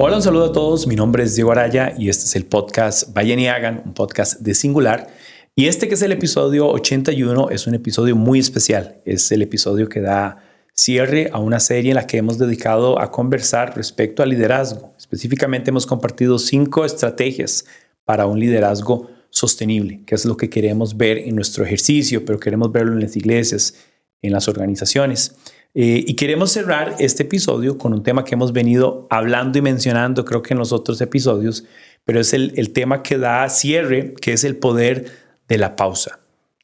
Hola, un saludo a todos. Mi nombre es Diego Araya y este es el podcast Vayan y Hagan, un podcast de Singular. Y este que es el episodio 81 es un episodio muy especial. Es el episodio que da cierre a una serie en la que hemos dedicado a conversar respecto al liderazgo. Específicamente hemos compartido 5 estrategias para un liderazgo sostenible, que es lo que queremos ver en nuestro ejercicio, pero queremos verlo en las iglesias, en las organizaciones. Y queremos cerrar este episodio con un tema que hemos venido hablando y mencionando, creo que en los otros episodios, pero es el tema que da cierre, que es el poder de la pausa.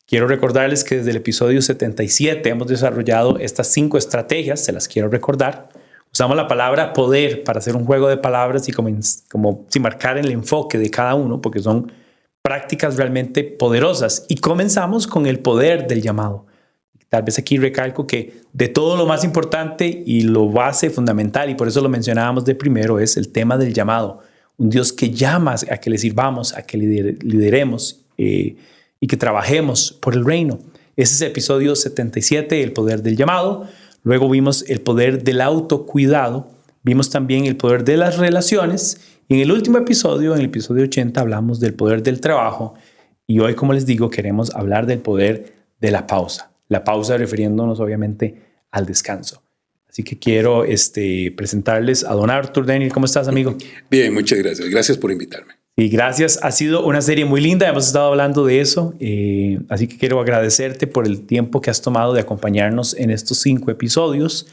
Quiero recordarles que desde el episodio 77 hemos desarrollado estas 5 estrategias, se las quiero recordar. Usamos la palabra poder para hacer un juego de palabras y como sin marcar el enfoque de cada uno, porque son prácticas realmente poderosas. Y comenzamos con el poder del llamado. Tal vez aquí recalco que de todo lo más importante y lo base fundamental, y por eso lo mencionábamos de primero, es el tema del llamado. Un Dios que llama a que le sirvamos, a que lideremos y que trabajemos por el reino. Ese es el episodio 77, el poder del llamado. Luego vimos el poder del autocuidado. Vimos también el poder de las relaciones. Y en el último episodio, en el episodio 80, hablamos del poder del trabajo. Y hoy, como les digo, queremos hablar del poder de la pausa. La pausa refiriéndonos obviamente al descanso. Así que quiero presentarles a don Arthur Daniel. ¿Cómo estás, amigo? Bien, muchas gracias. Gracias por invitarme. Y gracias. Ha sido una serie muy linda. Hemos estado hablando de eso. Así que quiero agradecerte por el tiempo que has tomado de acompañarnos en estos 5 episodios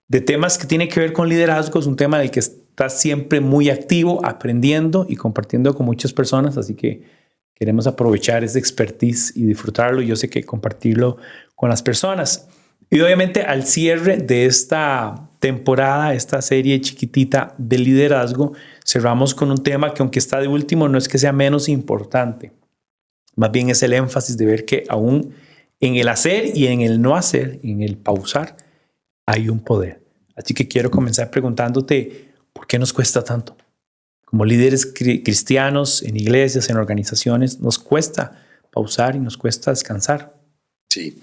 de temas que tienen que ver con liderazgo. Es un tema del que estás siempre muy activo, aprendiendo y compartiendo con muchas personas. Así que queremos aprovechar ese expertise y disfrutarlo. Yo sé que compartirlo con las personas. Y obviamente al cierre de esta temporada, esta serie chiquitita de liderazgo, cerramos con un tema que aunque está de último, no es que sea menos importante. Más bien es el énfasis de ver que aún en el hacer y en el no hacer, en el pausar, hay un poder. Así que quiero comenzar preguntándote, ¿por qué nos cuesta tanto? Como líderes cristianos, en iglesias, en organizaciones, nos cuesta pausar y nos cuesta descansar. Sí,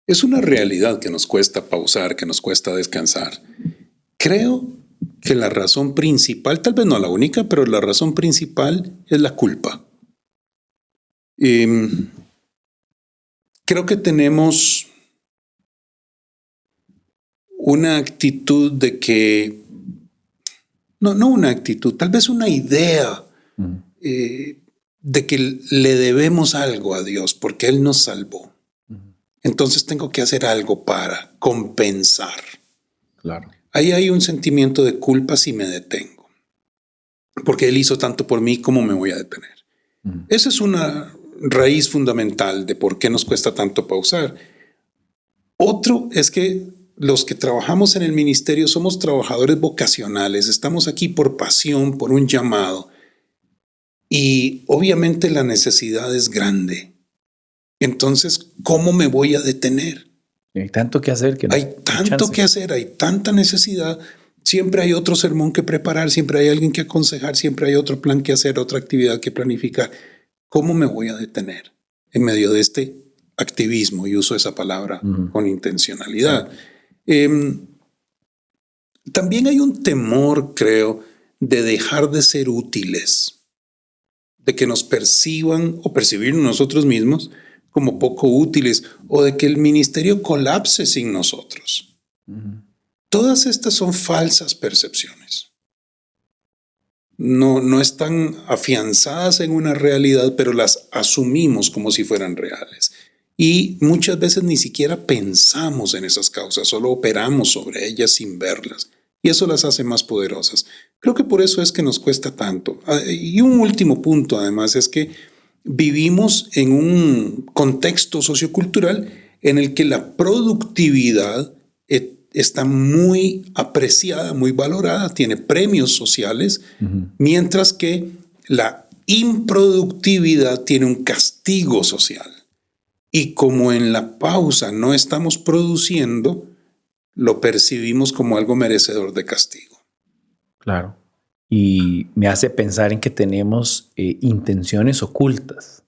es una realidad que nos cuesta pausar, que nos cuesta descansar. Creo que la razón principal, tal vez no la única, pero la razón principal es la culpa. Creo que tenemos una actitud de que, no una actitud, tal vez una idea de que le debemos algo a Dios porque Él nos salvó. Entonces tengo que hacer algo para compensar. Claro. Ahí hay un sentimiento de culpa si me detengo. Porque Él hizo tanto por mí, ¿cómo me voy a detener? Esa es una raíz fundamental de por qué nos cuesta tanto pausar. Otro es que los que trabajamos en el ministerio somos trabajadores vocacionales. Estamos aquí por pasión, por un llamado. Y obviamente la necesidad es grande. Entonces, ¿cómo me voy a detener? Hay tanto que hacer. Hay tanto que hacer, hay tanta necesidad. Siempre hay otro sermón que preparar, siempre hay alguien que aconsejar, siempre hay otro plan que hacer, otra actividad que planificar. ¿Cómo me voy a detener en medio de este activismo? Y uso esa palabra con intencionalidad. También hay un temor, creo, de dejar de ser útiles, de que nos perciban o percibirnos nosotros mismos como poco útiles o de que el ministerio colapse sin nosotros. Todas estas son falsas percepciones. No están afianzadas en una realidad, pero las asumimos como si fueran reales. Y muchas veces ni siquiera pensamos en esas causas, solo operamos sobre ellas sin verlas. Y eso las hace más poderosas. Creo que por eso es que nos cuesta tanto. Y un último punto, además, es que vivimos en un contexto sociocultural en el que la productividad está muy apreciada, muy valorada, tiene premios sociales, mientras que la improductividad tiene un castigo social. Y como en la pausa no estamos produciendo, lo percibimos como algo merecedor de castigo. Claro. Y me hace pensar en que tenemos intenciones ocultas.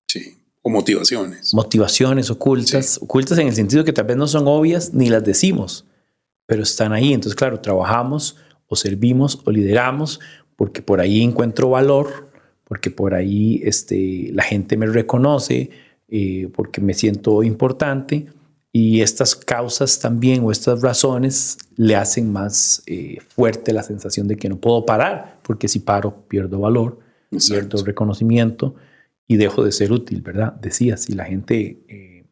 Sí, o motivaciones. Motivaciones ocultas, sí. Ocultas en el sentido que tal vez no son obvias ni las decimos, pero están ahí. Entonces, claro, trabajamos o servimos o lideramos porque por ahí encuentro valor, porque por ahí la gente me reconoce, porque me siento importante, y estas causas también o estas razones le hacen más fuerte la sensación de que no puedo parar, porque si paro pierdo valor, pierdo reconocimiento y dejo de ser útil, ¿verdad? Decía, si la gente,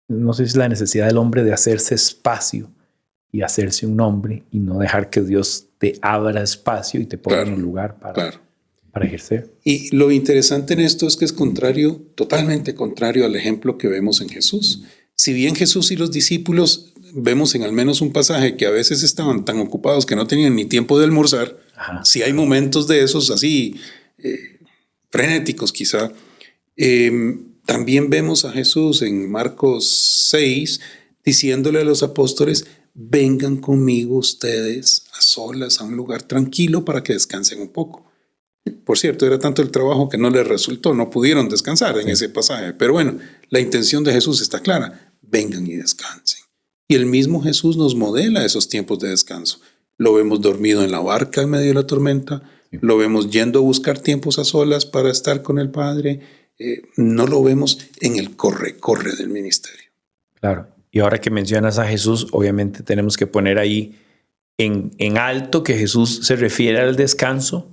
no sé si es la necesidad del hombre de hacerse espacio y hacerse un hombre y no dejar que Dios te abra espacio y te ponga en un lugar para ejercer. Y lo interesante en esto es que es contrario, totalmente contrario al ejemplo que vemos en Jesús. Si bien Jesús y los discípulos vemos en al menos un pasaje que a veces estaban tan ocupados que no tenían ni tiempo de almorzar, si hay momentos de esos así frenéticos quizá. También vemos a Jesús en Marcos 6 diciéndole a los apóstoles: vengan conmigo ustedes a solas a un lugar tranquilo para que descansen un poco. Por cierto, era tanto el trabajo que no les resultó, no pudieron descansar en ese pasaje. Pero bueno, la intención de Jesús está clara: vengan y descansen. Y el mismo Jesús nos modela esos tiempos de descanso. Lo vemos dormido en la barca en medio de la tormenta, lo vemos yendo a buscar tiempos a solas para estar con el Padre. No lo vemos en el corre del ministerio. Claro. Y ahora que mencionas a Jesús, obviamente tenemos que poner ahí en alto que Jesús se refiere al descanso,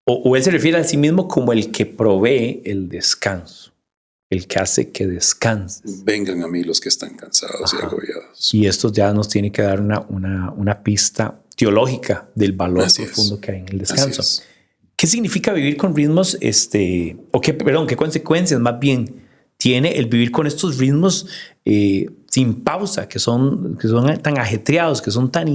o él se refiere a sí mismo como el que provee el descanso, el que hace que descanses. Vengan a mí los que están cansados y agobiados. Y esto ya nos tiene que dar una pista teológica del valor profundo que hay en el descanso. ¿Qué significa vivir con ritmos, qué consecuencias más bien tiene el vivir con estos ritmos sin pausa, que son tan ajetreados, que son tan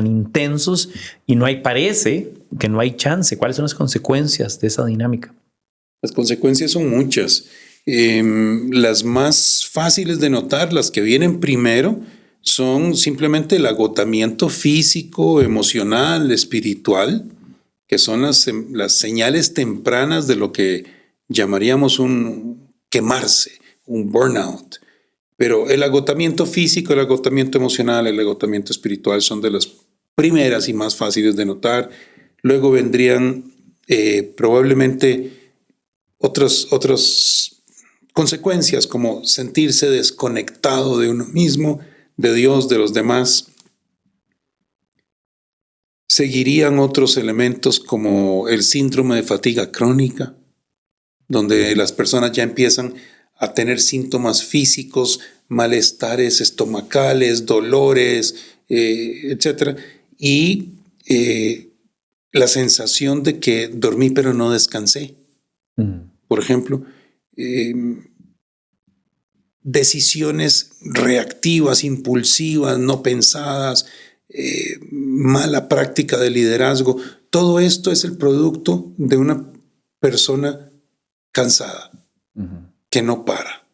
intensos, y parece que no hay chance? ¿Cuáles son las consecuencias de esa dinámica? Las consecuencias son muchas. Las más fáciles de notar, las que vienen primero, son simplemente el agotamiento físico, emocional, espiritual, que son las señales tempranas de lo que llamaríamos un quemarse, un burnout. Pero el agotamiento físico, el agotamiento emocional, el agotamiento espiritual son de las primeras y más fáciles de notar. Luego vendrían probablemente otras consecuencias, como sentirse desconectado de uno mismo, de Dios, de los demás. Seguirían otros elementos como el síndrome de fatiga crónica, donde las personas ya empiezan a tener síntomas físicos, malestares estomacales, dolores, etc. Y la sensación de que dormí pero no descansé. Por ejemplo, decisiones reactivas, impulsivas, no pensadas, mala práctica de liderazgo. Todo esto es el producto de una persona cansada, que no para.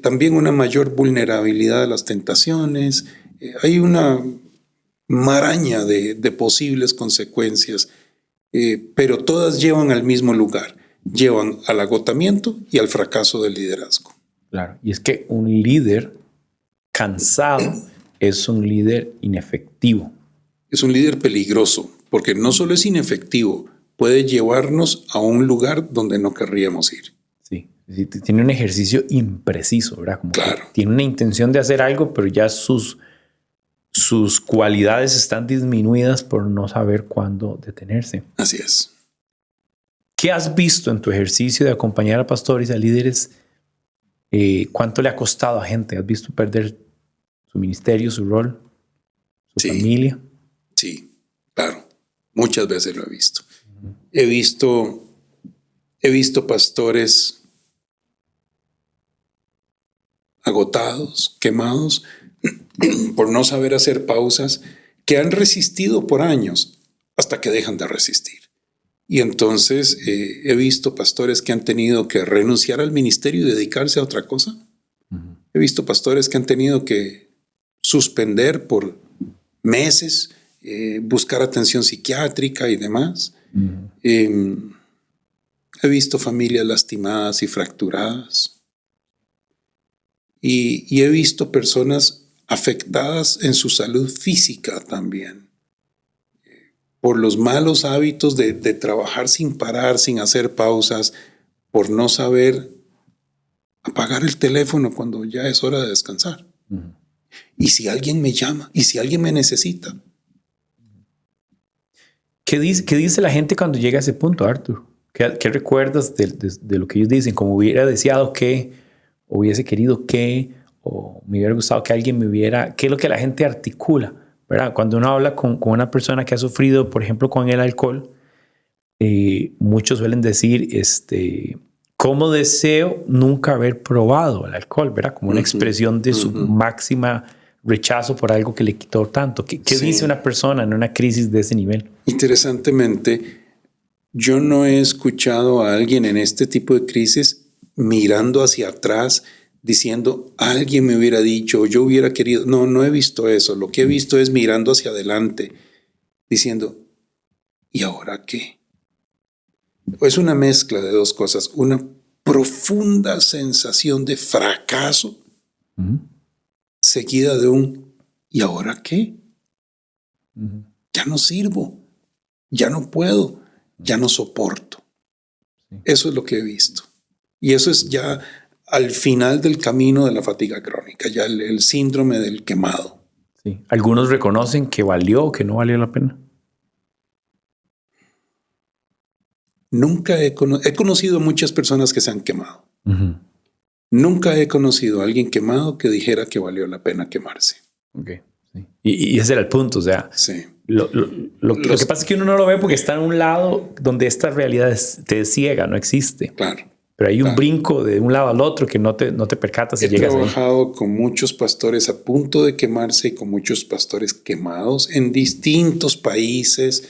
También una mayor vulnerabilidad a las tentaciones. Hay una maraña de posibles consecuencias, pero todas llevan al mismo lugar. Llevan al agotamiento y al fracaso del liderazgo. Claro, y es que un líder cansado es un líder inefectivo. Es un líder peligroso, porque no solo es inefectivo, puede llevarnos a un lugar donde no querríamos ir. Sí, tiene un ejercicio impreciso, ¿verdad? Como claro. Tiene una intención de hacer algo, pero ya sus cualidades están disminuidas por no saber cuándo detenerse. Así es. ¿Qué has visto en tu ejercicio de acompañar a pastores y a líderes? ¿Cuánto le ha costado a gente? ¿Has visto perder su ministerio, su rol, su familia? Sí, claro. Muchas veces lo he visto. He visto pastores agotados, quemados, por no saber hacer pausas, que han resistido por años hasta que dejan de resistir. Y entonces he visto pastores que han tenido que renunciar al ministerio y dedicarse a otra cosa. He visto pastores que han tenido que suspender por meses, buscar atención psiquiátrica y demás. He visto familias lastimadas y fracturadas. Y he visto personas afectadas en su salud física también. por los malos hábitos de trabajar sin parar, sin hacer pausas, por no saber apagar el teléfono cuando ya es hora de descansar. Y si alguien me llama, y si alguien me necesita. ¿Qué dice la gente cuando llega a ese punto, Arthur? ¿Qué recuerdas de lo que ellos dicen? Como hubiera deseado que, o hubiese querido que, o me hubiera gustado que alguien me hubiera... ¿Qué es lo que la gente articula? ¿Verdad? Cuando uno habla con una persona que ha sufrido, por ejemplo, con el alcohol, muchos suelen decir, ¿cómo deseo nunca haber probado el alcohol? ¿Verdad? Como una expresión de su máxima rechazo por algo que le quitó tanto. ¿Qué dice una persona en una crisis de ese nivel? Interesantemente, yo no he escuchado a alguien en este tipo de crisis mirando hacia atrás, diciendo, alguien me hubiera dicho, yo hubiera querido. No, no he visto eso. Lo que he visto es mirando hacia adelante, diciendo, ¿y ahora qué? Es una mezcla de dos cosas. Una profunda sensación de fracaso, seguida de un ¿y ahora qué? Ya no sirvo, ya no puedo, ya no soporto. Eso es lo que he visto. Y eso es ya al final del camino de la fatiga crónica, ya el síndrome del quemado. Sí. Algunos reconocen que valió o que no valió la pena. Nunca he conocido a muchas personas que se han quemado. Nunca he conocido a alguien quemado que dijera que valió la pena quemarse. Okay. Sí. Y ese era el punto. O sea, sí. Lo que pasa es que uno no lo ve porque está en un lado donde esta realidad te ciega, no existe. Claro. Pero hay un brinco de un lado al otro que no te percatas si llegas ahí. He trabajado con muchos pastores a punto de quemarse y con muchos pastores quemados en distintos países.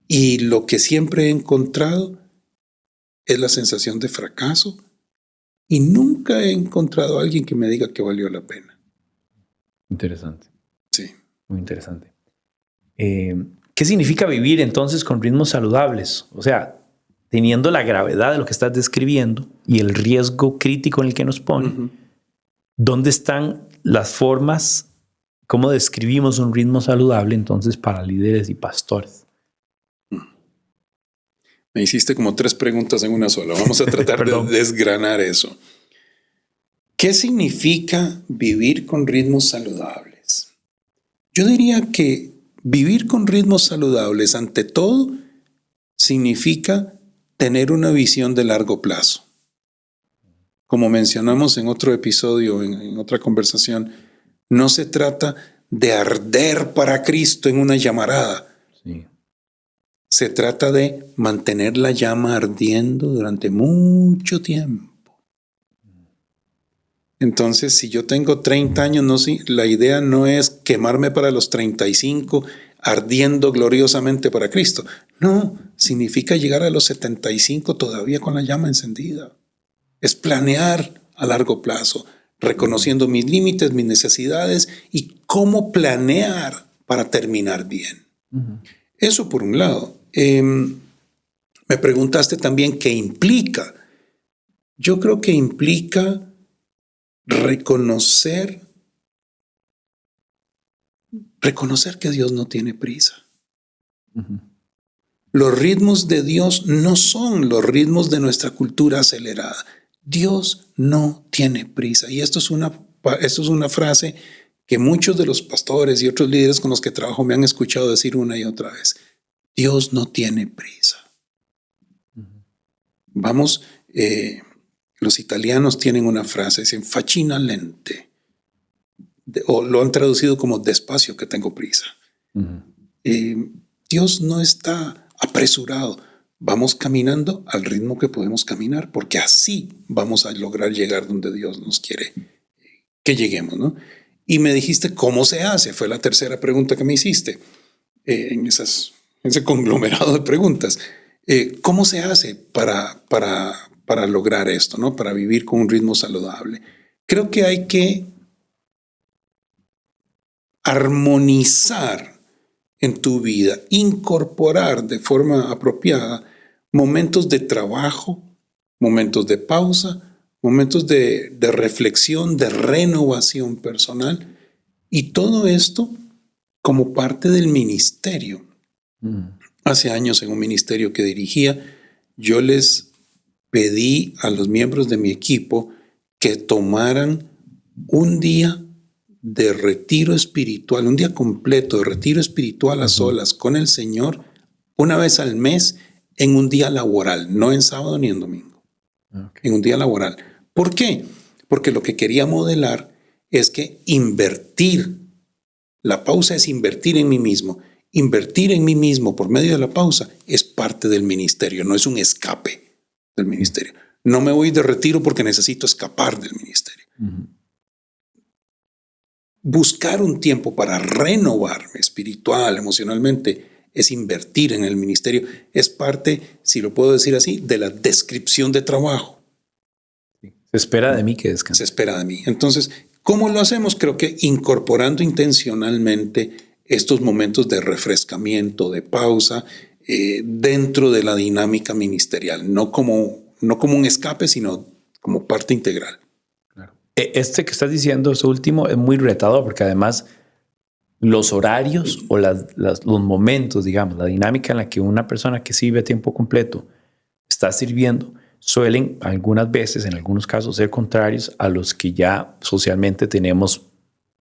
Y lo que siempre he encontrado es la sensación de fracaso. Y nunca he encontrado a alguien que me diga que valió la pena. Interesante. Sí. Muy interesante. ¿Qué significa vivir entonces con ritmos saludables? O sea, teniendo la gravedad de lo que estás describiendo y el riesgo crítico en el que nos pone, ¿dónde están las formas? ¿Cómo describimos un ritmo saludable entonces para líderes y pastores? Me hiciste como 3 preguntas en una sola. Vamos a tratar de desgranar eso. ¿Qué significa vivir con ritmos saludables? Yo diría que vivir con ritmos saludables, ante todo, significa tener una visión de largo plazo. Como mencionamos en otro episodio, en otra conversación, no se trata de arder para Cristo en una llamarada. Sí. Se trata de mantener la llama ardiendo durante mucho tiempo. Entonces, si yo tengo 30 años, la idea no es quemarme para los 35 ardiendo gloriosamente para Cristo. No, significa llegar a los 75 todavía con la llama encendida. Es planear a largo plazo, reconociendo mis límites, mis necesidades y cómo planear para terminar bien. Eso por un lado. Me preguntaste también qué implica. Yo creo que implica reconocer que Dios no tiene prisa. Los ritmos de Dios no son los ritmos de nuestra cultura acelerada. Dios no tiene prisa. Y esto es una frase que muchos de los pastores y otros líderes con los que trabajo me han escuchado decir una y otra vez. Dios no tiene prisa. Vamos, los italianos tienen una frase, dicen facina lente, o lo han traducido como despacio que tengo prisa. Dios no está apresurado. Vamos caminando al ritmo que podemos caminar, porque así vamos a lograr llegar donde Dios nos quiere que lleguemos, ¿no? Y me dijiste, ¿cómo se hace? Fue la tercera pregunta que me hiciste en ese conglomerado de preguntas. ¿Cómo se hace para lograr esto, ¿no? Para vivir con un ritmo saludable? Creo que hay que armonizar en tu vida, incorporar de forma apropiada momentos de trabajo, momentos de pausa, momentos de reflexión, de renovación personal, y todo esto como parte del ministerio. Hace años en un ministerio que dirigía, yo les pedí a los miembros de mi equipo que tomaran un día de retiro espiritual, un día completo de retiro espiritual a solas con el Señor, una vez al mes, en un día laboral, no en sábado ni en domingo, en un día laboral. ¿Por qué? Porque lo que quería modelar es que invertir, la pausa es invertir en mí mismo. Invertir en mí mismo por medio de la pausa es parte del ministerio, no es un escape del ministerio. No me voy de retiro porque necesito escapar del ministerio. Buscar un tiempo para renovarme espiritual, emocionalmente, es invertir en el ministerio. Es parte, si lo puedo decir así, de la descripción de trabajo. Se espera de mí que descanse. Se espera de mí. Entonces, ¿cómo lo hacemos? Creo que incorporando intencionalmente estos momentos de refrescamiento, de pausa, dentro de la dinámica ministerial, no como un escape, sino como parte integral. Claro. Este que estás diciendo, este último, es muy retador porque además los horarios o los momentos, digamos, la dinámica en la que una persona que sirve a tiempo completo está sirviendo, suelen algunas veces, en algunos casos, ser contrarios a los que ya socialmente tenemos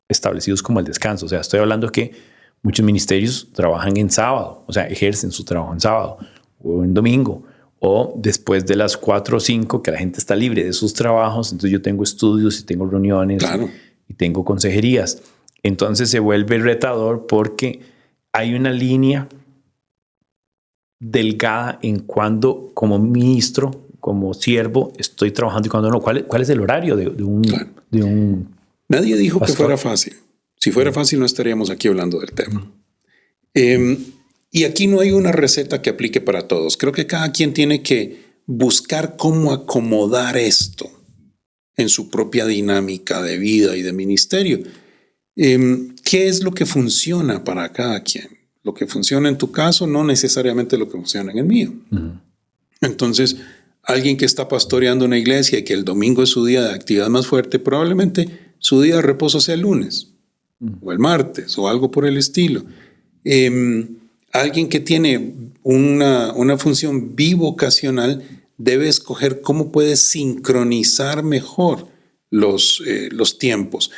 establecidos como el descanso. O sea, estoy hablando que muchos ministerios trabajan en sábado, o sea, ejercen su trabajo en sábado o en domingo, o después de las 4 o 5 que la gente está libre de sus trabajos, entonces yo tengo estudios y tengo reuniones. Claro. Y tengo consejerías. Entonces se vuelve retador porque hay una línea delgada en cuando como ministro, como siervo, estoy trabajando y cuando no. ¿Cuál es el horario de un Nadie dijo pastor? Que fuera fácil. Si fuera fácil no estaríamos aquí hablando del tema. Y aquí no hay una receta que aplique para todos. Creo que cada quien tiene que buscar cómo acomodar esto en su propia dinámica de vida y de ministerio. ¿Qué es lo que funciona para cada quien? Lo que funciona en tu caso no necesariamente lo que funciona en el mío. Entonces, alguien que está pastoreando una iglesia y que el domingo es su día de actividad más fuerte, probablemente su día de reposo sea el lunes o el martes o algo por el estilo. Alguien que tiene una función bivocacional debe escoger cómo puede sincronizar mejor los tiempos.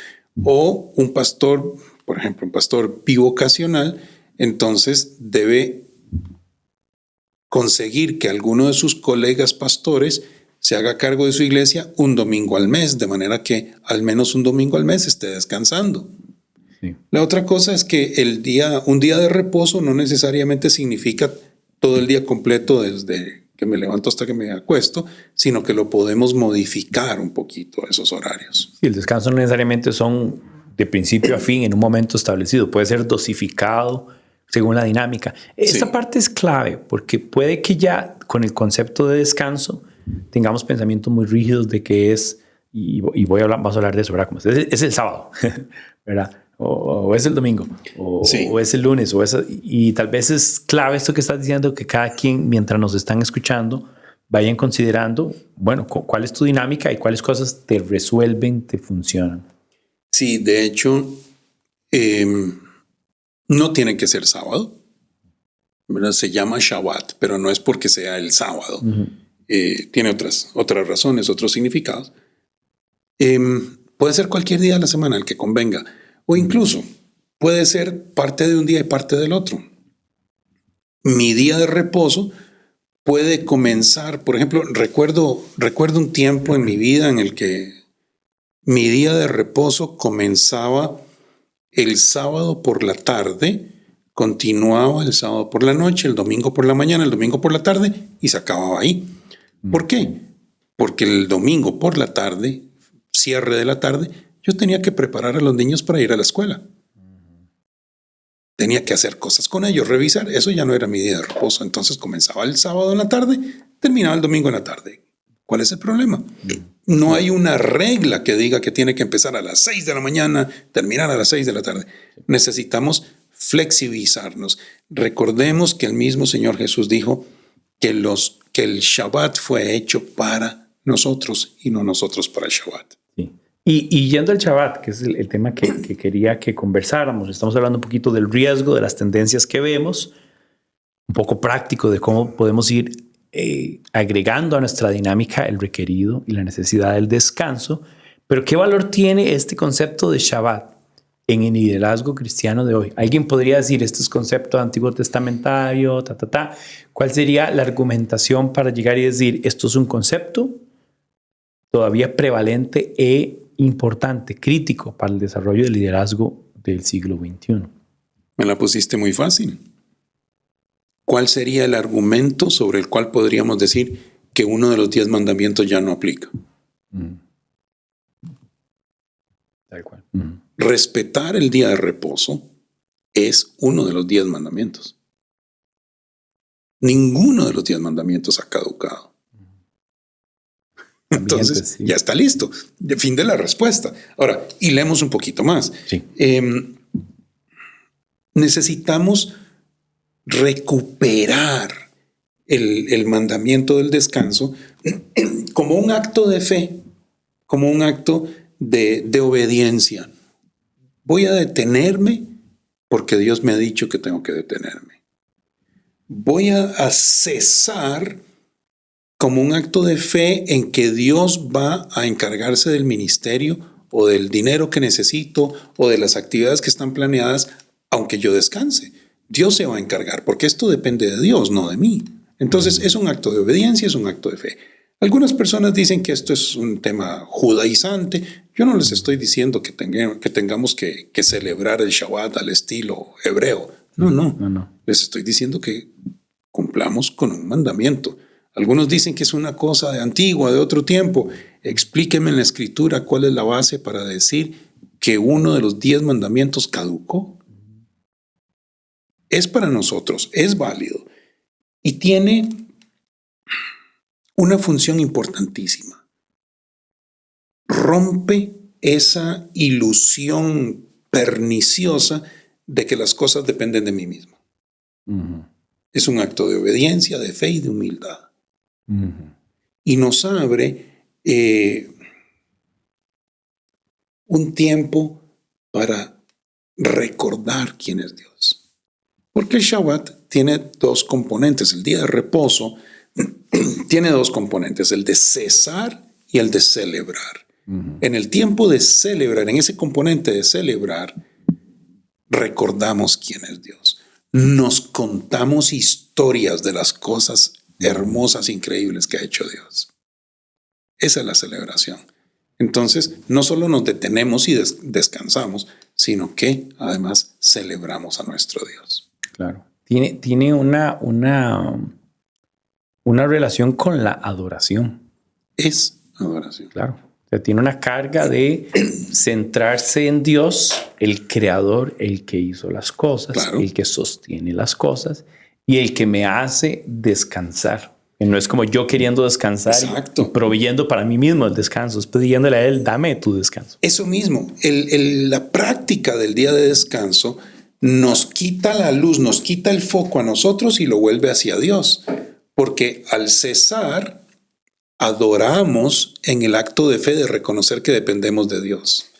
O un pastor, por ejemplo, un pastor bivocacional, entonces debe conseguir que alguno de sus colegas pastores se haga cargo de su iglesia un domingo al mes, de manera que al menos un domingo al mes esté descansando. Sí. La otra cosa es que un día de reposo no necesariamente significa todo el día completo desde que me levanto hasta que me acuesto, sino que lo podemos modificar un poquito esos horarios. Sí, el descanso no necesariamente son de principio a fin en un momento establecido, puede ser dosificado según la dinámica. Esta parte es clave porque puede que ya con el concepto de descanso tengamos pensamientos muy rígidos de que es, y vamos a hablar de eso, ¿verdad? Como es el sábado, ¿verdad? O es el domingo, o es el lunes, y tal vez es clave esto que estás diciendo, que cada quien, mientras nos están escuchando, vayan considerando, bueno, cuál es tu dinámica y cuáles cosas te resuelven, te funcionan. Sí, de hecho, no tiene que ser sábado, ¿verdad? Se llama Shabbat, pero no es porque sea el sábado. Tiene otras razones, otros significados. Puede ser cualquier día de la semana, el que convenga. O incluso puede ser parte de un día y parte del otro. Mi día de reposo puede comenzar, por ejemplo, recuerdo un tiempo en mi vida en el que mi día de reposo comenzaba el sábado por la tarde, continuaba el sábado por la noche, el domingo por la mañana, el domingo por la tarde y se acababa ahí. ¿Por qué? Porque el domingo por la tarde, cierre de la tarde, yo tenía que preparar a los niños para ir a la escuela. Tenía que hacer cosas con ellos, revisar. Eso ya no era mi día de reposo. Entonces comenzaba el sábado en la tarde, terminaba el domingo en la tarde. ¿Cuál es el problema? No hay una regla que diga que tiene que empezar a las 6 de la mañana, terminar a las 6 de la tarde. Necesitamos flexibilizarnos. Recordemos que el mismo Señor Jesús dijo que el Shabbat fue hecho para nosotros y no nosotros para el Shabbat. Sí. Y yendo al Shabbat, que es el tema que quería que conversáramos, estamos hablando un poquito del riesgo, de las tendencias que vemos, un poco práctico de cómo podemos ir agregando a nuestra dinámica el requerido y la necesidad del descanso. Pero ¿qué valor tiene este concepto de Shabbat en el liderazgo cristiano de hoy? Alguien podría decir, este es concepto antiguo testamentario, ¿Cuál sería la argumentación para llegar y decir, esto es un concepto todavía prevalente e importante, crítico para el desarrollo del liderazgo del siglo XXI? Me la pusiste muy fácil. ¿Cuál sería el argumento sobre el cual podríamos decir que uno de los 10 mandamientos ya no aplica? Tal cual. Respetar el día de reposo es uno de los 10 mandamientos. Ninguno de los 10 mandamientos ha caducado. Entonces, sí, ya está listo. Fin de la respuesta. Ahora, y leemos un poquito más. Sí. Necesitamos recuperar el mandamiento del descanso como un acto de fe, como un acto de obediencia. Voy a detenerme porque Dios me ha dicho que tengo que detenerme. Voy a cesar como un acto de fe en que Dios va a encargarse del ministerio o del dinero que necesito o de las actividades que están planeadas, aunque yo descanse. Dios se va a encargar, porque esto depende de Dios, no de mí. Entonces es un acto de obediencia, es un acto de fe. Algunas personas dicen que esto es un tema judaizante. Yo no les estoy diciendo que tengamos que celebrar el Shabbat al estilo hebreo. No. Les estoy diciendo que cumplamos con un mandamiento. Algunos dicen que es una cosa de antigua, de otro tiempo. Explíqueme en la Escritura cuál es la base para decir que uno de los 10 mandamientos caducó. Es para nosotros, es válido y tiene una función importantísima. Rompe esa ilusión perniciosa de que las cosas dependen de mí mismo. Es un acto de obediencia, de fe y de humildad. Y nos abre un tiempo para recordar quién es Dios. Porque el Shabbat tiene 2 componentes. El día de reposo tiene 2 componentes, el de cesar y el de celebrar. En el tiempo de celebrar, en ese componente de celebrar, recordamos quién es Dios. Nos contamos historias de las cosas hermosas, increíbles que ha hecho Dios. Esa es la celebración. Entonces, no solo nos detenemos y descansamos, sino que además celebramos a nuestro Dios. Claro. Tiene una relación con la adoración. Es adoración. Claro. O sea, tiene una carga de centrarse en Dios, el creador, el que hizo las cosas, claro, el que sostiene las cosas y el que me hace descansar. Que no es como yo queriendo descansar y proveyendo para mí mismo el descanso, es pidiéndole a Él, dame tu descanso. Eso mismo, la práctica del día de descanso nos quita la luz, nos quita el foco a nosotros y lo vuelve hacia Dios. Porque al cesar, adoramos en el acto de fe de reconocer que dependemos de Dios.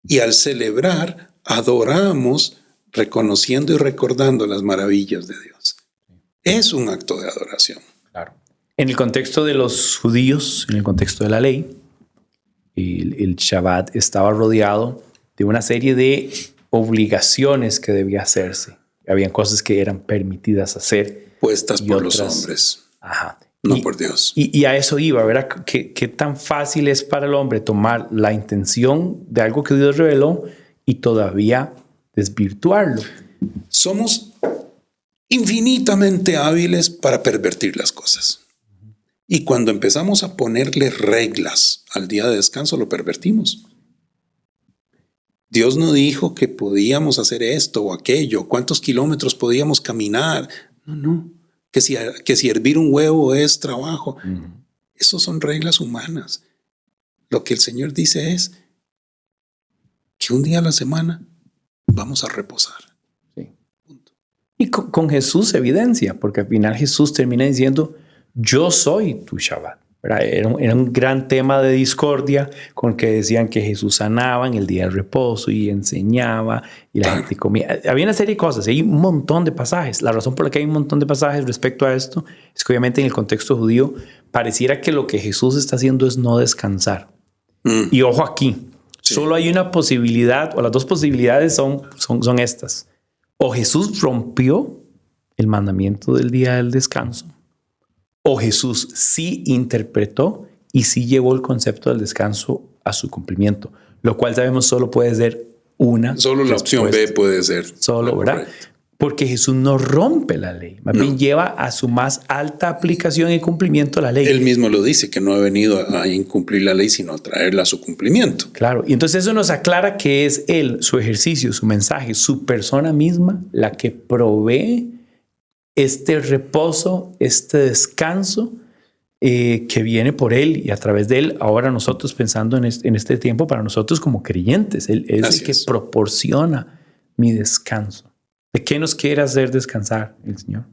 Y al celebrar, adoramos reconociendo y recordando las maravillas de Dios. Es un acto de adoración. Claro. En el contexto de los judíos, en el contexto de la ley, el Shabbat estaba rodeado de una serie de obligaciones que debía hacerse. Habían cosas que eran permitidas hacer. Puestas por los hombres. Ajá. No por Dios. Y a eso iba, ¿verdad? ¿Qué tan fácil es para el hombre tomar la intención de algo que Dios reveló y todavía desvirtuarlo? Somos infinitamente hábiles para pervertir las cosas. Y cuando empezamos a ponerle reglas al día de descanso, lo pervertimos. Dios no dijo que podíamos hacer esto o aquello, cuántos kilómetros podíamos caminar. No. Que si hervir un huevo es trabajo. Eso son reglas humanas. Lo que el Señor dice es que un día a la semana vamos a reposar. Sí. Punto. Y con Jesús se evidencia, porque al final Jesús termina diciendo, yo soy tu Shabbat. ¿verdad? Era un gran tema de discordia con que decían que Jesús sanaba en el día del reposo y enseñaba y la gente comía. Había una serie de cosas, hay un montón de pasajes. La razón por la que hay un montón de pasajes respecto a esto es que obviamente en el contexto judío pareciera que lo que Jesús está haciendo es no descansar. Y ojo aquí, solo hay una posibilidad, o las dos posibilidades son estas. O Jesús rompió el mandamiento del día del descanso, o Jesús sí interpretó y sí llevó el concepto del descanso a su cumplimiento, lo cual sabemos solo puede ser una. Solo la opción B puede ser. Solo, ¿verdad? Porque Jesús no rompe la ley, más bien lleva a su más alta aplicación y cumplimiento la ley. Él mismo lo dice, que no ha venido a incumplir la ley, sino a traerla a su cumplimiento. Claro, y entonces eso nos aclara que es Él, su ejercicio, su mensaje, su persona misma, la que provee este reposo, este descanso que viene por Él y a través de Él. Ahora nosotros pensando en este tiempo, para nosotros como creyentes, Él es el que proporciona mi descanso. ¿De qué nos quiere hacer descansar el Señor?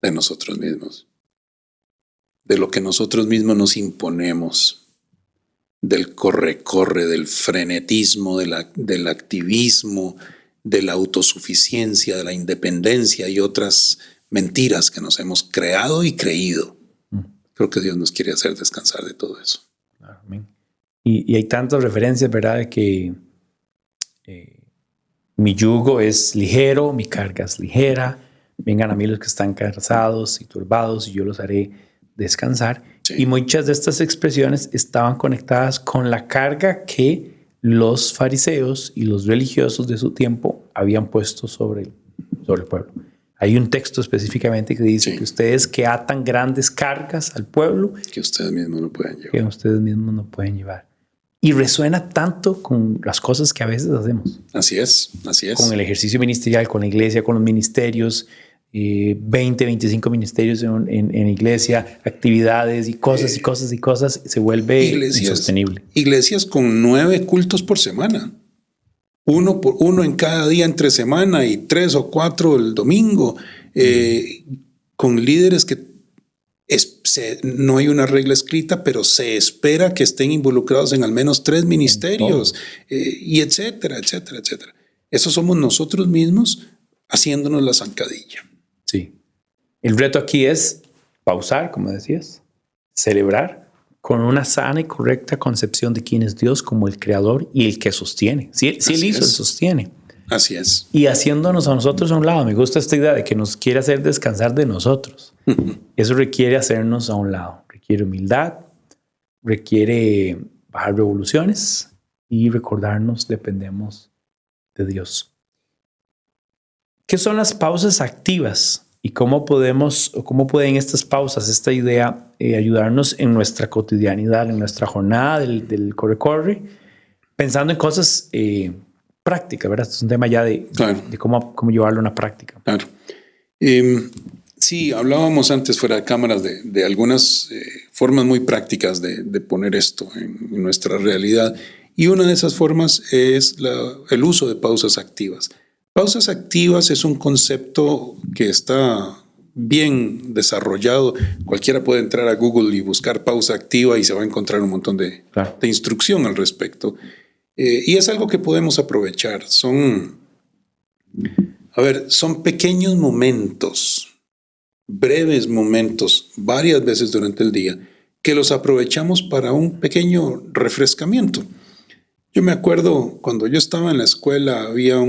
De nosotros mismos. De lo que nosotros mismos nos imponemos. Del corre-corre, del frenetismo, del activismo, de la autosuficiencia, de la independencia y otras mentiras que nos hemos creado y creído. Creo que Dios nos quiere hacer descansar de todo eso. Amén. Y hay tantas referencias, ¿verdad? De que mi yugo es ligero, mi carga es ligera. Vengan a mí los que están cansados y turbados y yo los haré descansar. Sí. Y muchas de estas expresiones estaban conectadas con la carga que los fariseos y los religiosos de su tiempo habían puesto sobre el pueblo. Hay un texto específicamente que dice que ustedes que atan grandes cargas al pueblo, que ustedes mismos no pueden llevar. Que ustedes mismos no pueden llevar. Y resuena tanto con las cosas que a veces hacemos. Así es, así es. Con el ejercicio ministerial, con la iglesia, con los ministerios, 20, 25 ministerios en iglesia, actividades y cosas y cosas y cosas, se vuelve insostenible. Iglesias con 9 cultos por semana. Uno en cada día entre semana y 3 o 4 el domingo, con líderes que no hay una regla escrita, pero se espera que estén involucrados en al menos 3 ministerios, y etcétera, etcétera, etcétera. Eso somos nosotros mismos haciéndonos la zancadilla. Sí. El reto aquí es pausar, como decías, celebrar con una sana y correcta concepción de quién es Dios como el creador y el que sostiene. Si Él hizo, Él sostiene. Así es. Y haciéndonos a nosotros a un lado. Me gusta esta idea de que nos quiere hacer descansar de nosotros. Eso requiere hacernos a un lado. Requiere humildad, requiere bajar revoluciones y recordarnos dependemos de Dios. ¿Qué son las pausas activas? ¿Y cómo pueden estas pausas, esta idea, ayudarnos en nuestra cotidianidad, en nuestra jornada del corre-corre, pensando en cosas prácticas, ¿verdad? Es un tema ya de cómo llevarlo a una práctica. Claro. Sí, hablábamos antes fuera de cámaras de algunas formas muy prácticas de poner esto en nuestra realidad. Y una de esas formas es el uso de pausas activas. Pausas activas es un concepto que está bien desarrollado. Cualquiera puede entrar a Google y buscar pausa activa y se va a encontrar un montón de instrucción al respecto. Y es algo que podemos aprovechar. Son pequeños momentos, breves momentos, varias veces durante el día, que los aprovechamos para un pequeño refrescamiento. Yo me acuerdo cuando yo estaba en la escuela, había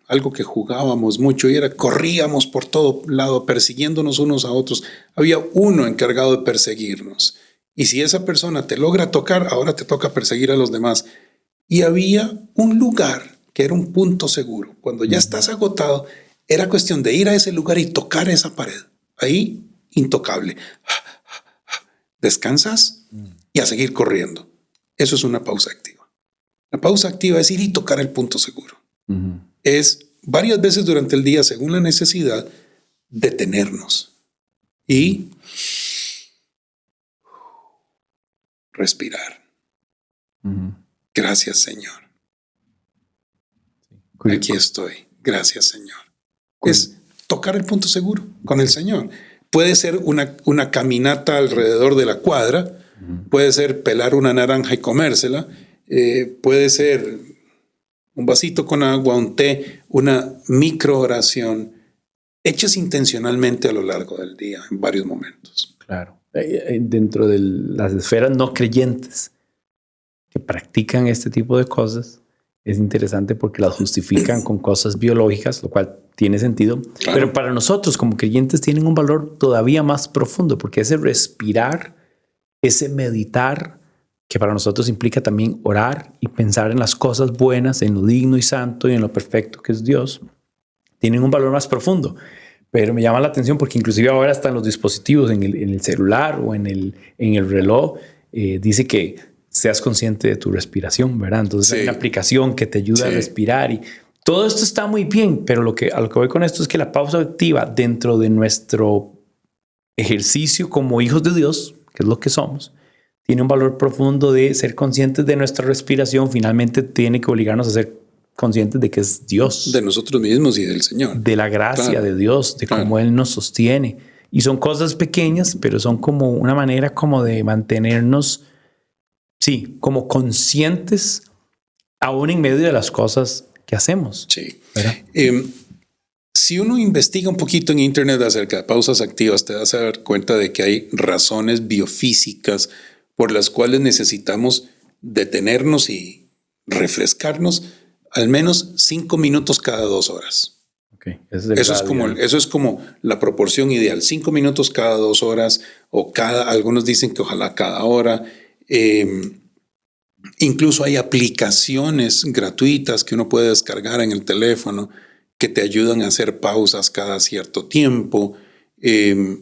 algo que jugábamos mucho y corríamos por todo lado persiguiéndonos unos a otros. Había uno encargado de perseguirnos. Y si esa persona te logra tocar, ahora te toca perseguir a los demás. Y había un lugar que era un punto seguro. Cuando ya estás agotado, era cuestión de ir a ese lugar y tocar esa pared. Ahí, intocable. Descansas y a seguir corriendo. Eso es una pausa activa. La pausa activa es ir y tocar el punto seguro. Es varias veces durante el día, según la necesidad, detenernos y respirar. Gracias, Señor. Aquí estoy. Gracias, Señor. Es tocar el punto seguro con el Señor. puede ser una caminata alrededor de la cuadra, puede ser pelar una naranja y comérsela, puede ser un vasito con agua, un té, una micro oración, hechas intencionalmente a lo largo del día, en varios momentos. Claro. Dentro de las esferas no creyentes que practican este tipo de cosas, es interesante porque las justifican con cosas biológicas, lo cual tiene sentido. Claro. Pero para nosotros como creyentes tienen un valor todavía más profundo, porque ese respirar, ese meditar, que para nosotros implica también orar y pensar en las cosas buenas, en lo digno y santo y en lo perfecto que es Dios, tienen un valor más profundo. Pero me llama la atención porque inclusive ahora están los dispositivos en el celular o en el reloj, dice que seas consciente de tu respiración, ¿verdad? Entonces hay una aplicación que te ayuda a respirar y todo esto está muy bien, pero a lo que voy con esto es que la pausa activa dentro de nuestro ejercicio como hijos de Dios, que es lo que somos, tiene un valor profundo de ser conscientes de nuestra respiración. Finalmente tiene que obligarnos a ser conscientes de que es Dios. De nosotros mismos y del Señor. De la gracia de Dios, de cómo Él nos sostiene. Y son cosas pequeñas, pero son como una manera como de mantenernos, como conscientes aún en medio de las cosas que hacemos. Sí. Si uno investiga un poquito en internet acerca de pausas activas, te das a dar cuenta de que hay razones biofísicas por las cuales necesitamos detenernos y refrescarnos al menos 5 minutos cada 2 horas. Okay. Eso es como la proporción ideal. 5 minutos cada 2 horas o algunos dicen que ojalá cada hora. Incluso hay aplicaciones gratuitas que uno puede descargar en el teléfono que te ayudan a hacer pausas cada cierto tiempo.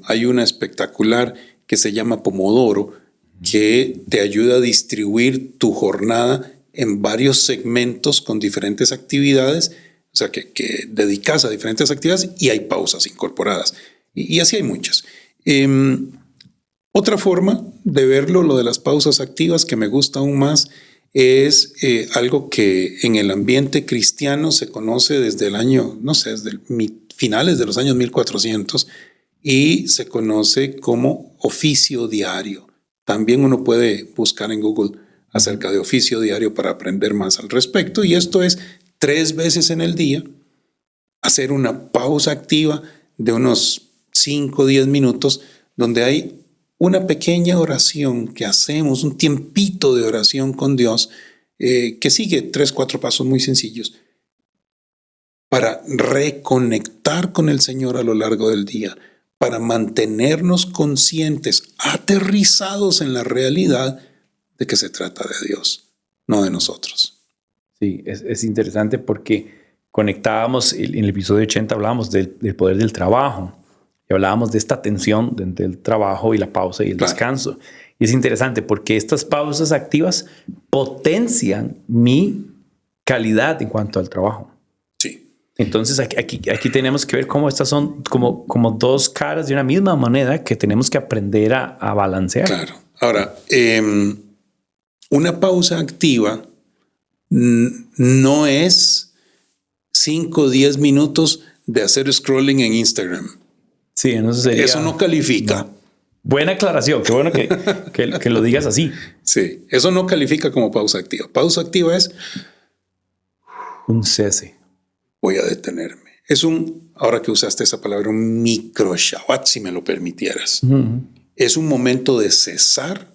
Hay una espectacular que se llama Pomodoro que te ayuda a distribuir tu jornada en varios segmentos con diferentes actividades, o sea, que dedicas a diferentes actividades y hay pausas incorporadas. Y así hay muchas. Otra forma de verlo, lo de las pausas activas, que me gusta aún más, es algo que en el ambiente cristiano se conoce desde el año, desde finales de los años 1400 y se conoce como oficio diario. También uno puede buscar en Google acerca de oficio diario para aprender más al respecto. Y esto es 3 veces en el día, hacer una pausa activa de unos 5 o 10 minutos, donde hay una pequeña oración que hacemos, un tiempito de oración con Dios, que sigue 3 o 4 pasos muy sencillos para reconectar con el Señor a lo largo del día, para mantenernos conscientes, aterrizados en la realidad de que se trata de Dios, no de nosotros. Sí, es interesante porque conectábamos, en el episodio 80 hablábamos del poder del trabajo y hablábamos de esta tensión entre el trabajo y la pausa y el descanso. Y es interesante porque estas pausas activas potencian mi calidad en cuanto al trabajo. Sí. Entonces aquí tenemos que ver cómo estas son como 2 caras de una misma moneda que tenemos que aprender a balancear. Claro. Ahora, una pausa activa no es 5 o 10 minutos de hacer scrolling en Instagram. Sí, eso no califica. No. Buena aclaración, qué bueno que lo digas así. Sí, eso no califica como pausa activa. Pausa activa es un cese. Voy a detenerme. Ahora que usaste esa palabra, un micro Shabbat, si me lo permitieras. Uh-huh. Es un momento de cesar,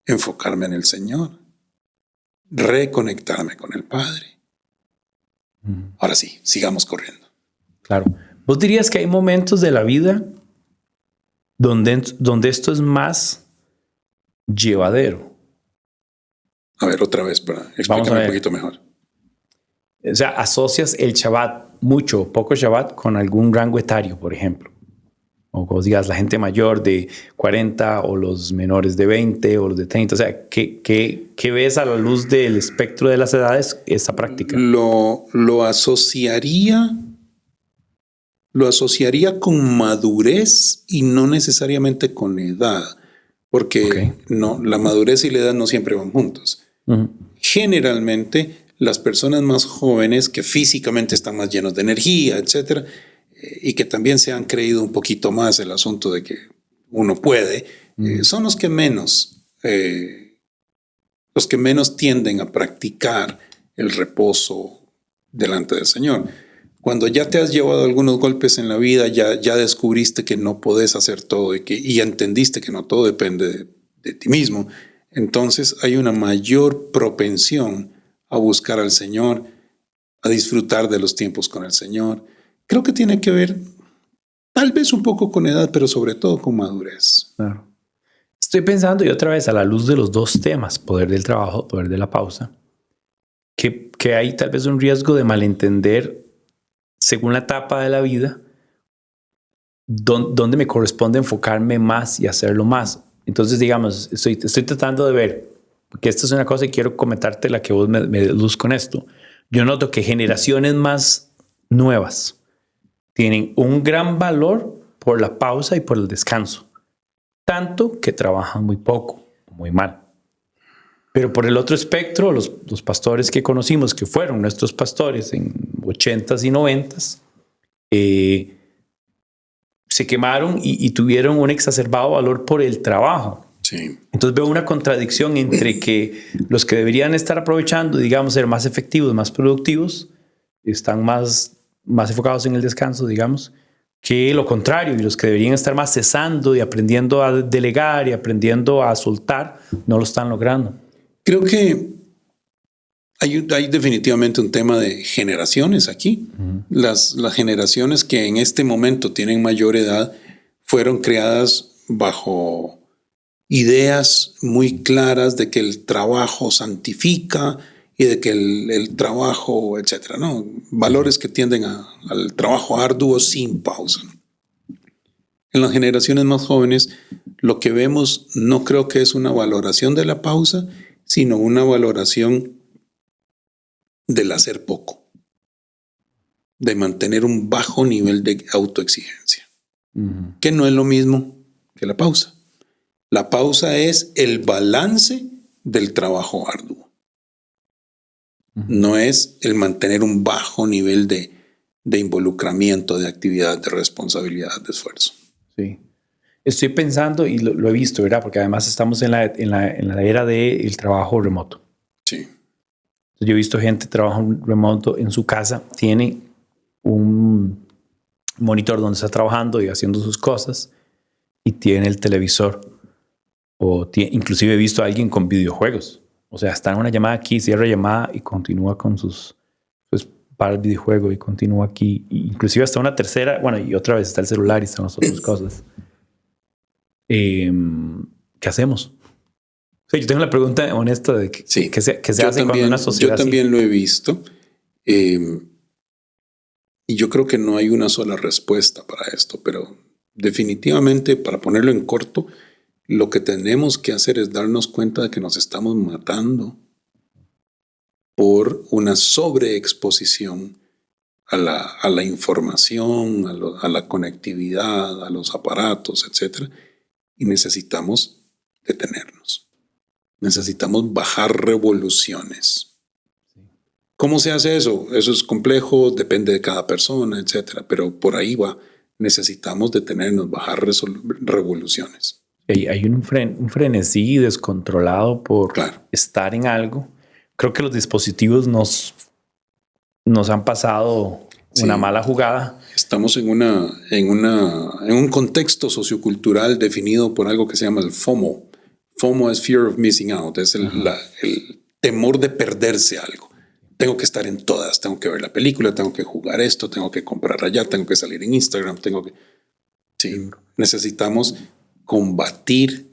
enfocarme en el Señor, reconectarme con el Padre. Uh-huh. Ahora sí, sigamos corriendo. Claro. ¿Vos dirías que hay momentos de la vida donde esto es más llevadero? A ver, otra vez para explicarme un poquito mejor. O sea, asocias el Shabbat, mucho o poco Shabbat, con algún rango etario, por ejemplo. O como digas, la gente mayor de 40 o los menores de 20 o los de 30. O sea, ¿qué ves a la luz del espectro de las edades esta práctica? Lo asociaría con madurez y no necesariamente con edad, porque la madurez y la edad no siempre van juntos. Uh-huh. Generalmente las personas más jóvenes que físicamente están más llenos de energía, etcétera, y que también se han creído un poquito más el asunto de que uno puede, son los que menos tienden a practicar el reposo delante del Señor. Cuando ya te has llevado algunos golpes en la vida, ya descubriste que no podés hacer todo y entendiste que no todo depende de ti mismo, entonces hay una mayor propensión a buscar al Señor, a disfrutar de los tiempos con el Señor. Creo que tiene que ver tal vez un poco con edad, pero sobre todo con madurez. Claro. Estoy pensando, y otra vez a la luz de los dos temas, poder del trabajo, poder de la pausa, que hay tal vez un riesgo de malentender según la etapa de la vida donde me corresponde enfocarme más y hacerlo más. Entonces, digamos, estoy tratando de ver, porque esta es una cosa y quiero comentarte la que vos me des luz con esto. Yo noto que generaciones más nuevas tienen un gran valor por la pausa y por el descanso, tanto que trabajan muy poco, muy mal. Pero por el otro espectro, los pastores que conocimos, que fueron nuestros pastores en 80s y 90s, se quemaron y tuvieron un exacerbado valor por el trabajo. Sí. Entonces veo una contradicción entre que los que deberían estar aprovechando, digamos, ser más efectivos, más productivos, están más enfocados en el descanso, digamos, que lo contrario, y los que deberían estar más cesando y aprendiendo a delegar y aprendiendo a soltar, no lo están logrando. Creo que hay definitivamente un tema de generaciones aquí. Las generaciones que en este momento tienen mayor edad fueron creadas bajo ideas muy claras de que el trabajo santifica y de que el trabajo, etcétera, ¿no? Valores que tienden al trabajo arduo sin pausa. En las generaciones más jóvenes, lo que vemos no creo que es una valoración de la pausa, sino una valoración del hacer poco, de mantener un bajo nivel de autoexigencia, que no es lo mismo que la pausa. La pausa es el balance del trabajo arduo. No es el mantener un bajo nivel de involucramiento, de actividad, de responsabilidad, de esfuerzo. Sí. Estoy pensando, y lo he visto, ¿verdad? Porque además estamos en la era del trabajo remoto. Sí. Yo he visto gente trabajando remoto en su casa, tiene un monitor donde está trabajando y haciendo sus cosas y tiene el televisor. Inclusive he visto a alguien con videojuegos. O sea, está en una llamada aquí, cierra llamada y continúa con pues para el videojuego y continúa aquí. Inclusive hasta una tercera, bueno, y otra vez está el celular y están las otras cosas. ¿Qué hacemos? O sea, yo tengo la pregunta honesta de qué se hace cuando una sociedad yo también lo he visto. Y yo creo que no hay una sola respuesta para esto, pero definitivamente, para ponerlo en corto, lo que tenemos que hacer es darnos cuenta de que nos estamos matando por una sobreexposición a la información, a la conectividad, a los aparatos, etc. Y necesitamos detenernos. Necesitamos bajar revoluciones. ¿Cómo se hace eso? Eso es complejo, depende de cada persona, etc. Pero por ahí va. Necesitamos detenernos, bajar revoluciones. Hay un frenesí descontrolado por estar en algo. Creo que los dispositivos nos han pasado una mala jugada. Estamos en un contexto sociocultural definido por algo que se llama el FOMO. FOMO es Fear of Missing Out, es el temor de perderse algo. Tengo que estar en todas, tengo que ver la película, tengo que jugar esto, tengo que comprar allá, tengo que salir en Instagram, Sí, necesitamos combatir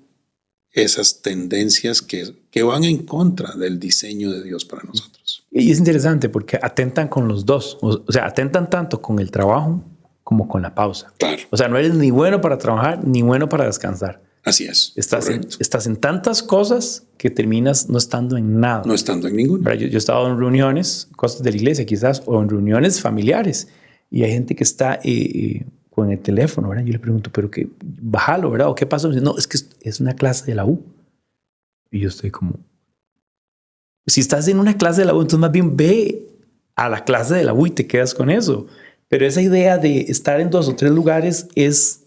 esas tendencias que van en contra del diseño de Dios para nosotros. Y es interesante porque atentan con los dos. O sea, atentan tanto con el trabajo como con la pausa. Claro. O sea, no eres ni bueno para trabajar ni bueno para descansar. Así es. Estás en tantas cosas que terminas no estando en nada. No estando en ninguna. Yo he estado en reuniones, cosas de la iglesia quizás, o en reuniones familiares. Y hay gente que está con el teléfono, ¿verdad? Yo le pregunto, pero que bájalo, ¿verdad? ¿O qué pasó? Me dice, no, es que es una clase de la U. Y yo estoy como, si estás en una clase de la U, entonces más bien ve a la clase de la U y te quedas con eso. Pero esa idea de estar en 2 o 3 lugares es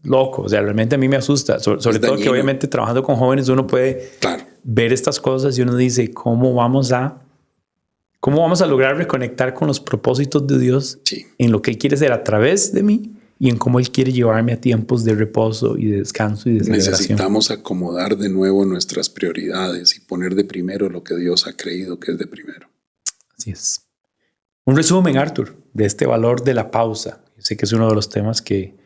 loco. O sea, realmente a mí me asusta. Sobre todo que obviamente trabajando con jóvenes uno puede ver estas cosas y uno dice, ¿cómo vamos a lograr reconectar con los propósitos de Dios en lo que Él quiere hacer a través de mí y en cómo Él quiere llevarme a tiempos de reposo y de descanso y de celebración? Necesitamos acomodar de nuevo nuestras prioridades y poner de primero lo que Dios ha creído que es de primero. Así es. Un resumen, Arthur, de este valor de la pausa. Yo sé que es uno de los temas que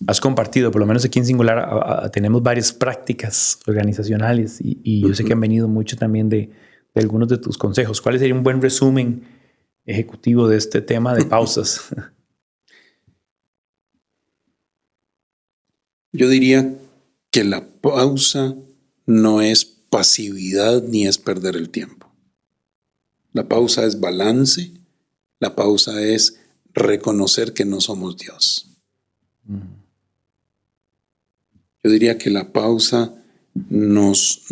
has compartido, por lo menos aquí en Singular tenemos varias prácticas organizacionales y yo sé que han venido mucho también de algunos de tus consejos. ¿Cuál sería un buen resumen ejecutivo de este tema de pausas? Yo diría que la pausa no es pasividad ni es perder el tiempo. La pausa es balance, la pausa es reconocer que no somos Dios. Yo diría que la pausa nos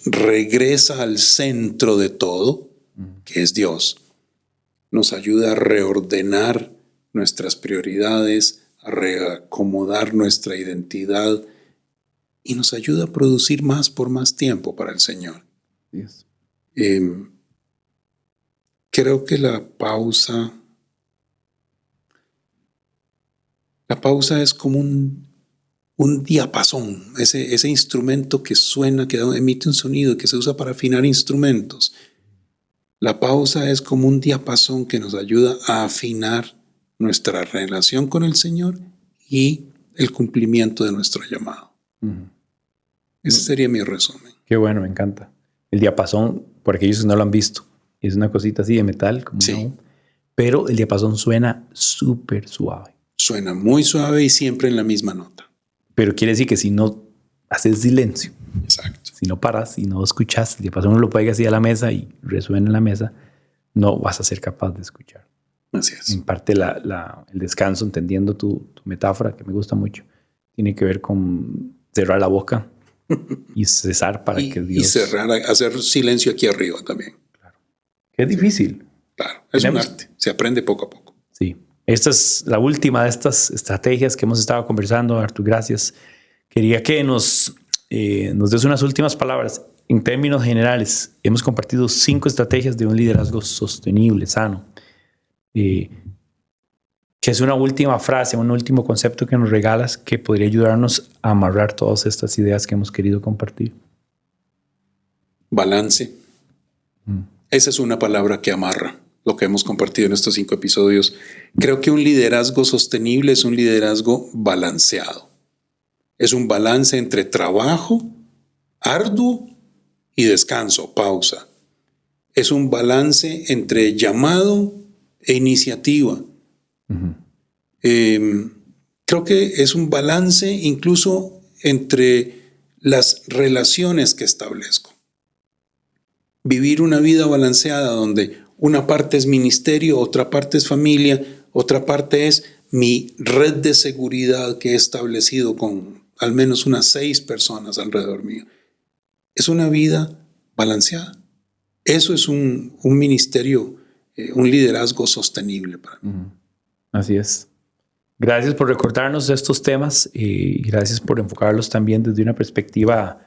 regresa al centro de todo, que es Dios. Nos ayuda a reordenar nuestras prioridades, a reacomodar nuestra identidad y nos ayuda a producir más por más tiempo para el Señor. Yes. Creo que la pausa es como un diapasón, ese instrumento que suena, que emite un sonido, que se usa para afinar instrumentos. La pausa es como un diapasón que nos ayuda a afinar nuestra relación con el Señor y el cumplimiento de nuestro llamado. Ese sería mi resumen. Qué bueno, me encanta. El diapasón, por aquellos que no lo han visto, es una cosita así de metal, como pero el diapasón suena súper suave. Suena muy suave y siempre en la misma nota. Pero quiere decir que si no haces silencio, exacto, si no paras y no escuchas, el diapasón lo pega así a la mesa y resuena en la mesa, no vas a ser capaz de escuchar. Así es. En parte el descanso, entendiendo tu metáfora, que me gusta mucho, tiene que ver con cerrar la boca y cesar para que Dios... Y cerrar, hacer silencio aquí arriba también. Claro. Es difícil. Claro, es un arte. Se aprende poco a poco. Sí. Esta es la última de estas estrategias que hemos estado conversando, Artur. Gracias. Quería que nos des unas últimas palabras. En términos generales, hemos compartido 5 estrategias de un liderazgo sostenible, sano. Que es una última frase, un último concepto que nos regalas que podría ayudarnos a amarrar todas estas ideas que hemos querido compartir. Balance. Esa es una palabra que amarra lo que hemos compartido en estos 5 episodios. Creo que un liderazgo sostenible es un liderazgo balanceado. Es un balance entre trabajo arduo y descanso, pausa. Es un balance entre llamado e iniciativa. Creo que es un balance incluso entre las relaciones que establezco. Vivir una vida balanceada donde una parte es ministerio, otra parte es familia, otra parte es mi red de seguridad que he establecido con al menos unas 6 personas alrededor mío. Es una vida balanceada. Eso es un ministerio, un liderazgo sostenible para mí. Así es. Gracias por recordarnos estos temas y gracias por enfocarlos también desde una perspectiva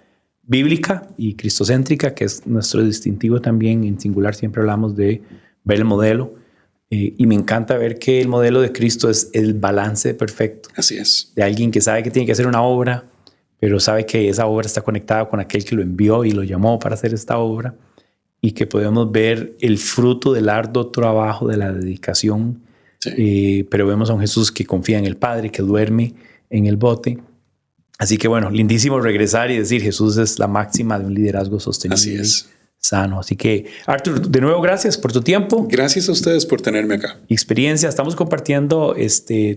bíblica y cristocéntrica, que es nuestro distintivo también. En Singular siempre hablamos de ver el modelo y me encanta ver que el modelo de Cristo es el balance perfecto. Así es. De alguien que sabe que tiene que hacer una obra, pero sabe que esa obra está conectada con aquel que lo envió y lo llamó para hacer esta obra, y que podemos ver el fruto del arduo trabajo, de la dedicación. Sí. Pero vemos a un Jesús que confía en el Padre, que duerme en el bote. Así que bueno, lindísimo regresar y decir Jesús es la máxima de un liderazgo sostenible, sano. Así que Artur, de nuevo gracias por tu tiempo. Gracias a ustedes por tenerme acá. Experiencia, estamos compartiendo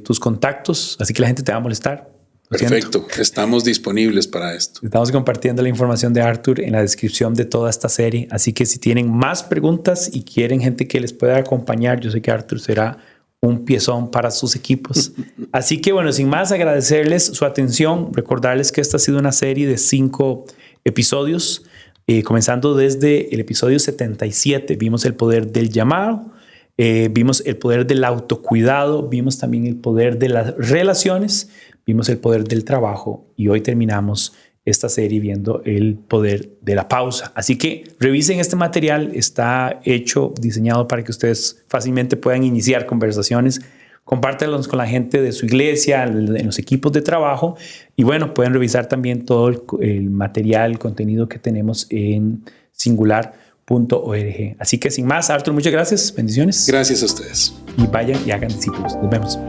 tus contactos, así que la gente te va a molestar. Perfecto, estamos disponibles para esto. Estamos compartiendo la información de Artur en la descripción de toda esta serie, así que si tienen más preguntas y quieren gente que les pueda acompañar, yo sé que Artur será un piezón para sus equipos. Así que bueno, sin más, agradecerles su atención, recordarles que esta ha sido una serie de 5 episodios comenzando desde el episodio 77. Vimos el poder del llamado, vimos el poder del autocuidado, vimos también el poder de las relaciones, vimos el poder del trabajo y hoy terminamos esta serie viendo el poder de la pausa. Así que revisen este material, está hecho, diseñado para que ustedes fácilmente puedan iniciar conversaciones. Compártanlos con la gente de su iglesia, en los equipos de trabajo y bueno, pueden revisar también todo el material, el contenido que tenemos en singular.org. Así que sin más, Arthur, muchas gracias, bendiciones. Gracias a ustedes. Y vayan y hagan discípulos. Nos vemos.